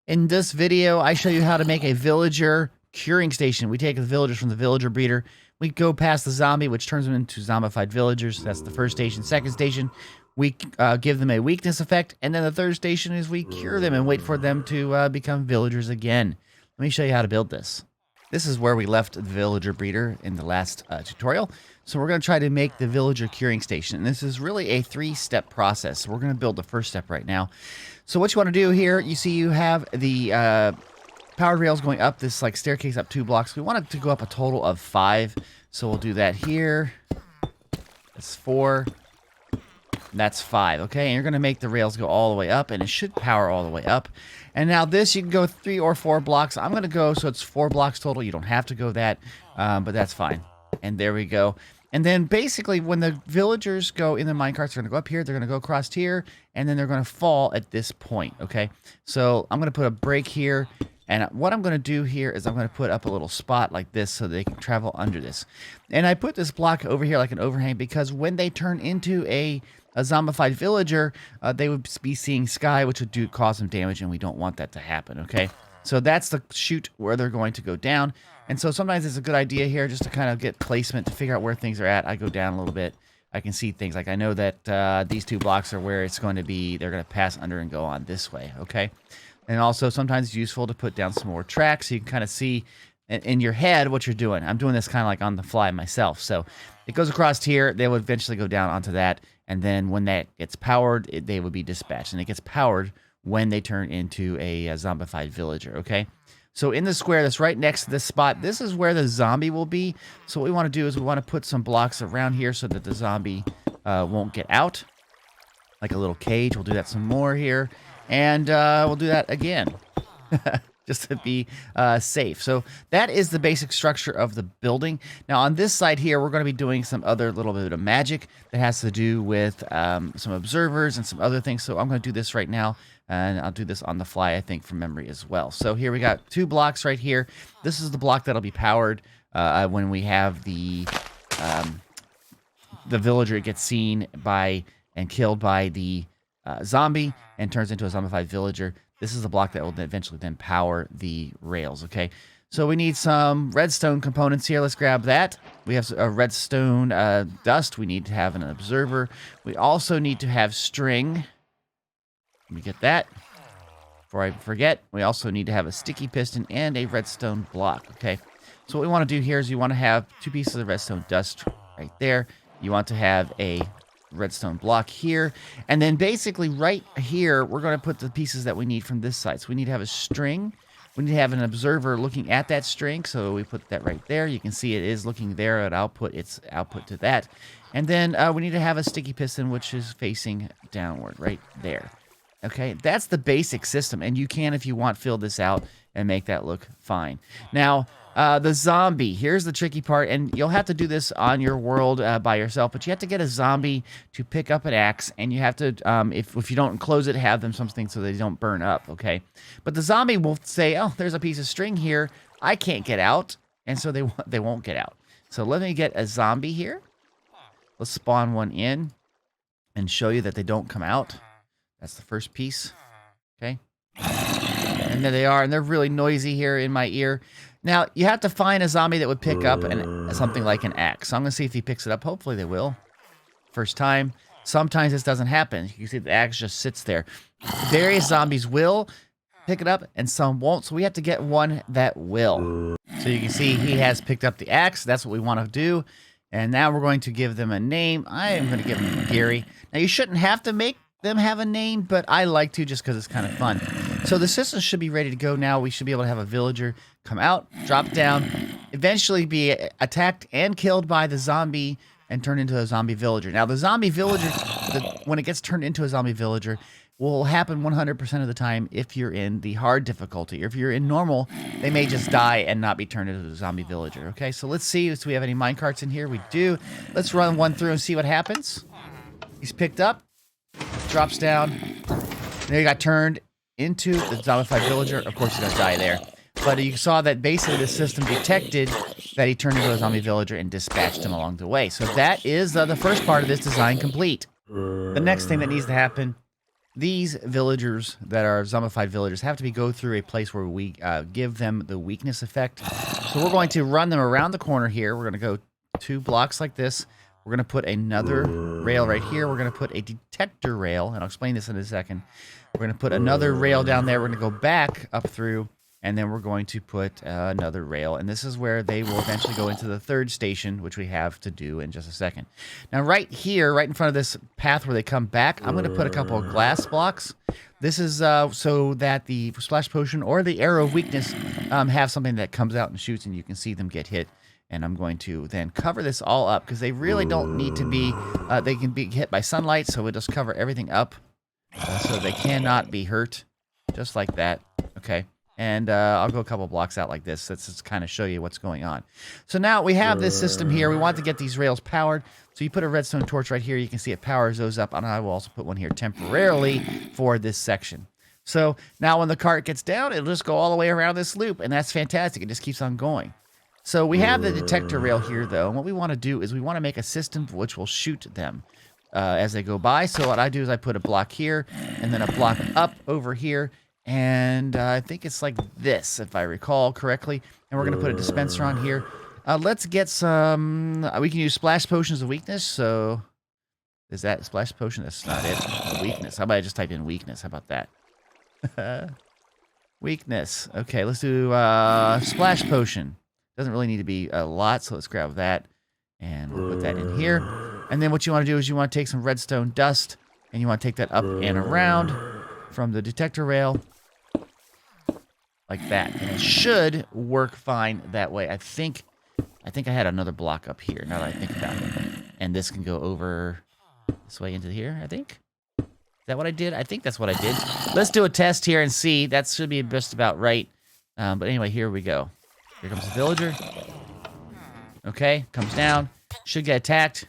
In this video, I show you how to make a villager curing station. We take the villagers from the villager breeder. We go past the zombie, which turns them into zombified villagers. That's the first station. Second station, we give them a weakness effect. And then the third station is we cure them and wait for them to become villagers again. Let me show you how to build this. This is where we left the villager breeder in the last tutorial. So we're going to try to make the villager curing station. And this is really a 3-step process. So we're going to build the first step right now. So what you want to do here, you see you have the powered rails going up this like staircase up 2 blocks. We want it to go up a total of 5. So we'll do that here. That's 4. That's 5. Okay, and you're going to make the rails go all the way up, and it should power all the way up. And now this, you can go 3 or 4 blocks. I'm going to go, so it's 4 blocks total. You don't have to go that, but that's fine. And there we go. And then basically when the villagers go in the minecarts, they're going to go up here, they're going to go across here, and then they're going to fall at this point, okay? So I'm going to put a break here, and what I'm going to do here is I'm going to put up a little spot like this so they can travel under this. And I put this block over here like an overhang because when they turn into a zombified villager, they would be seeing sky, which would cause them damage, and we don't want that to happen, okay? So that's the chute where they're going to go down. And so sometimes it's a good idea here just to kind of get placement to figure out where things are at. I go down a little bit. I can see things. Like I know that these 2 blocks are where it's going to be. They're going to pass under and go on this way, okay? And also sometimes it's useful to put down some more tracks so you can kind of see in your head what you're doing. I'm doing this kind of like on the fly myself. So it goes across here. They will eventually go down onto that. And then when that gets powered, they would be dispatched. And it gets powered when they turn into a zombified villager, okay? So in the square that's right next to this spot, this is where the zombie will be. So what we want to do is we want to put some blocks around here so that the zombie won't get out. Like a little cage. We'll do that some more here. And we'll do that again. Just to be safe. So that is the basic structure of the building. Now on this side here, we're going to be doing some other little bit of magic that has to do with some observers and some other things. So I'm going to do this right now. And I'll do this on the fly, I think, from memory as well. So here we got 2 blocks right here. This is the block that'll be powered when we have the villager gets seen by and killed by the zombie and turns into a zombified villager. This is the block that will eventually then power the rails, okay? So we need some redstone components here. Let's grab that. We have a redstone dust. We need to have an observer. We also need to have string. Let me get that. Before I forget, we also need to have a sticky piston and a redstone block, okay? So what we want to do here is you want to have 2 pieces of redstone dust right there. You want to have a redstone block here. And then basically right here, we're going to put the pieces that we need from this side. So we need to have a string. We need to have an observer looking at that string. So we put that right there. You can see it is looking there at output. It's output to that. And then we need to have a sticky piston, which is facing downward right there. Okay, that's the basic system, and you can, if you want, fill this out and make that look fine. Now, the zombie, here's the tricky part, and you'll have to do this on your world by yourself, but you have to get a zombie to pick up an axe, and you have to, if you don't enclose it, have them something so they don't burn up, okay? But the zombie will say, oh, there's a piece of string here, I can't get out, and so they won't get out. So let me get a zombie here. Let's spawn one in and show you that they don't come out. That's the first piece, okay? And there they are, and they're really noisy here in my ear. Now, you have to find a zombie that would pick up something like an axe. So I'm going to see if he picks it up. Hopefully they will. First time. Sometimes this doesn't happen. You can see the axe just sits there. Various zombies will pick it up, and some won't. So we have to get one that will. So you can see he has picked up the axe. That's what we want to do. And now we're going to give them a name. I am going to give him Gary. Now, you shouldn't have to make them have a name, but I like to just because it's kind of fun. So the system should be ready to go now. We should be able to have a villager come out, drop down, eventually be attacked and killed by the zombie and turn into a zombie villager. Now the zombie villager, when it gets turned into a zombie villager, will happen 100% of the time if you're in the hard difficulty. Or if you're in normal, they may just die and not be turned into a zombie villager. Okay, so let's see. Do we have any minecarts in here? We do. Let's run one through and see what happens. He's picked up. Drops down. There he got turned into the zombified villager. Of course, he's going to die there. But you saw that basically the system detected that he turned into a zombie villager and dispatched him along the way. So that is the first part of this design complete. The next thing that needs to happen, these villagers that are zombified villagers have to go through a place where we give them the weakness effect. So we're going to run them around the corner here. We're going to go 2 blocks like this. We're going to put another rail right here. We're going to put a detector rail, and I'll explain this in a second. We're going to put another rail down there. We're going to go back up through, and then we're going to put another rail. And this is where they will eventually go into the 3rd station, which we have to do in just a second. Now, right here, right in front of this path where they come back, I'm going to put a couple of glass blocks. This is so that the splash potion or the arrow of weakness have something that comes out and shoots, and you can see them get hit. And I'm going to then cover this all up because they really don't need to be, they can be hit by sunlight, so we'll just cover everything up so they cannot be hurt, just like that, okay? And I'll go a couple blocks out like this. Let's just kind of show you what's going on. So now we have this system here. We want to get these rails powered. So you put a redstone torch right here. You can see it powers those up, and I will also put one here temporarily for this section. So now when the cart gets down, it'll just go all the way around this loop, and that's fantastic. It just keeps on going. So we have the detector rail here, though, and what we want to do is we want to make a system which will shoot them as they go by. So what I do is I put a block here, and then a block up over here, and I think it's like this, if I recall correctly. And we're going to put a dispenser on here. Let's get some... we can use splash potions of weakness, so... Is that splash potion? That's not it. Weakness. How about I just type in weakness? How about that? Weakness. Okay, let's do splash potion. Doesn't really need to be a lot, so let's grab that, and we'll put that in here. And then what you want to do is you want to take some redstone dust, and you want to take that up and around from the detector rail, like that. And it should work fine that way. I think I had another block up here, now that I think about it. And this can go over this way into here, I think. Is that what I did? I think that's what I did. Let's do a test here and see. That should be just about right. But anyway, here we go. Here comes the villager. Okay, comes down. Should get attacked.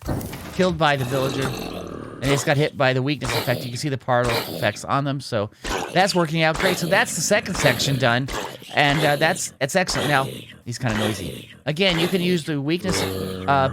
Killed by the villager. And it's got hit by the weakness effect. You can see the particle effects on them. So that's working out great. So that's the second section done. And that's excellent. Now, he's kind of noisy. Again, you can use the weakness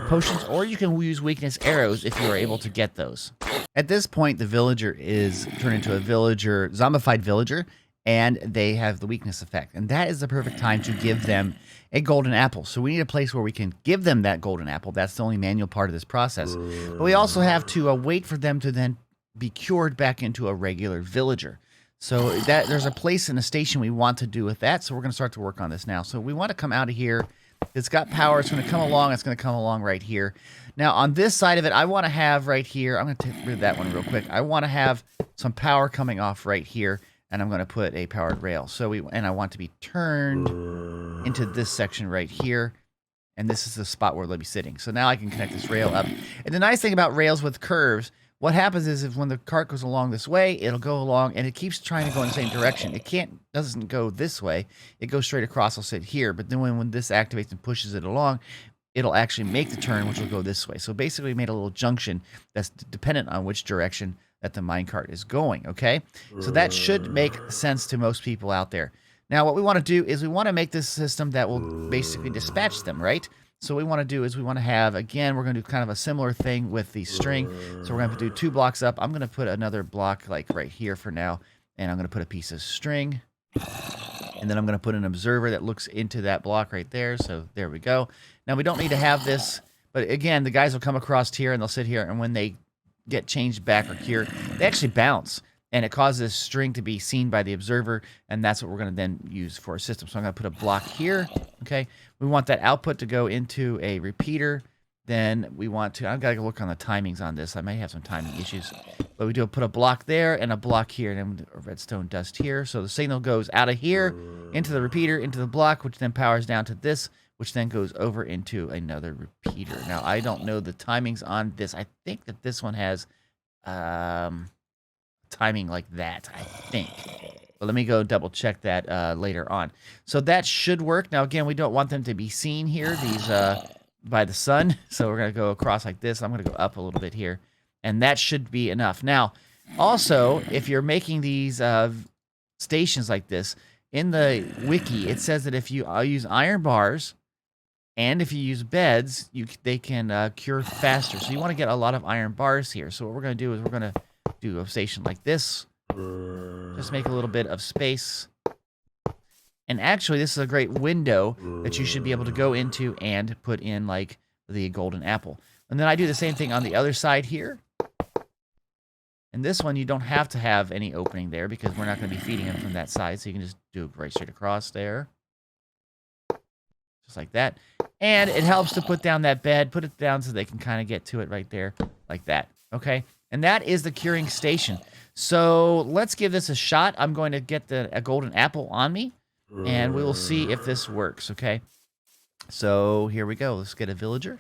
potions, or you can use weakness arrows if you are able to get those. At this point, the villager is turned into a villager, zombified villager, and they have the weakness effect. And that is the perfect time to give them a golden apple. So we need a place where we can give them that golden apple. That's the only manual part of this process. But we also have to wait for them to then be cured back into a regular villager. So that there's a place in a station we want to do with that. So we're going to start to work on this now. So we want to come out of here. It's got power. It's going to come along. It's going to come along right here. Now, on this side of it, I want to have right here, I'm going to take rid of that one real quick. I want to have some power coming off right here. And I'm going to put a powered rail. And I want to be turned into this section right here. And this is the spot where they'll be sitting. So now I can connect this rail up. And the nice thing about rails with curves, what happens is if when the cart goes along this way, it'll go along and it keeps trying to go in the same direction. It doesn't go this way. It goes straight across. I'll sit here. But then when this activates and pushes it along, it'll actually make the turn, which will go this way. So basically we made a little junction that's dependent on which direction that the minecart is going, okay? So that should make sense to most people out there. Now, what we want to do is we want to make this system that will basically dispatch them, right? So what we want to do is we want to have, again, we're going to do kind of a similar thing with the string. So we're going to do 2 blocks up. I'm going to put another block like right here for now, and I'm going to put a piece of string. And then I'm going to put an observer that looks into that block right there. So there we go. Now, we don't need to have this, but again, the guys will come across here and they'll sit here, and when they get changed back or cured, they actually bounce, and it causes this string to be seen by the observer, and that's what we're going to then use for a system. So I'm going to put a block here, okay? We want that output to go into a repeater. Then we want to, I've got to look on the timings on this. I might have some timing issues, but we do put a block there and a block here, and then a redstone dust here. So the signal goes out of here into the repeater, into the block, which then powers down to this, which then goes over into another repeater. Now, I don't know the timings on this. I think that this one has timing like that, I think. But let me go double check that later on. So that should work. Now, again, we don't want them to be seen here, these by the sun. So we're going to go across like this. I'm going to go up a little bit here. And that should be enough. Now, also, if you're making these stations like this, in the wiki, it says that if you use iron bars, And if you use beds, they can cure faster. So you want to get a lot of iron bars here. So what we're going to do is we're going to do a station like this. Just make a little bit of space. And actually, this is a great window that you should be able to go into and put in, like, the golden apple. And then I do the same thing on the other side here. And this one, you don't have to have any opening there because we're not going to be feeding them from that side. So you can just do it right straight across there. Just like that. And it helps to put down that bed. Put it down so they can kind of get to it right there. Like that. Okay? And that is the curing station. So let's give this a shot. I'm going to get a golden apple on me. And we will see if this works, okay? So here we go. Let's get a villager.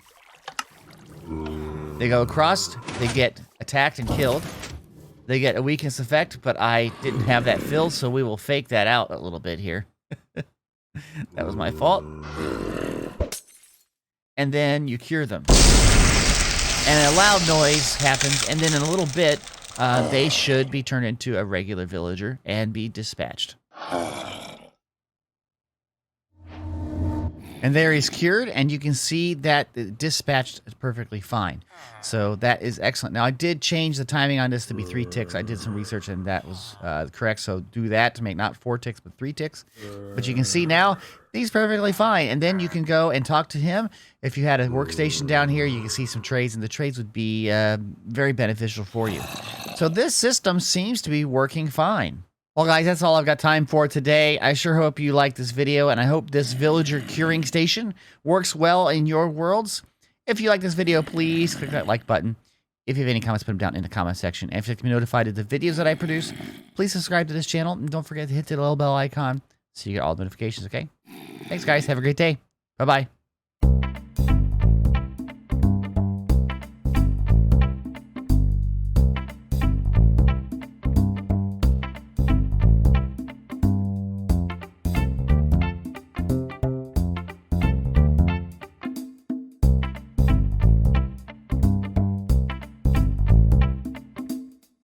They go across. They get attacked and killed. They get a weakness effect, but I didn't have that filled, so we will fake that out a little bit here. That was my fault. And then you cure them. And a loud noise happens, and then in a little bit, they should be turned into a regular villager and be dispatched. And there he's cured, and you can see that it dispatched perfectly fine. So that is excellent. Now, I did change the timing on this to be 3 ticks. I did some research, and that was correct. So do that to make not 4 ticks, but 3 ticks. But you can see now, he's perfectly fine. And then you can go and talk to him. If you had a workstation down here, you can see some trades, and the trades would be very beneficial for you. So this system seems to be working fine. Well, guys, that's all I've got time for today. I sure hope you liked this video, and I hope this villager curing station works well in your worlds. If you like this video, please click that like button. If you have any comments, put them down in the comment section. And if you'd like to be notified of the videos that I produce, please subscribe to this channel. And don't forget to hit the little bell icon so you get all the notifications, okay? Thanks, guys. Have a great day. Bye-bye.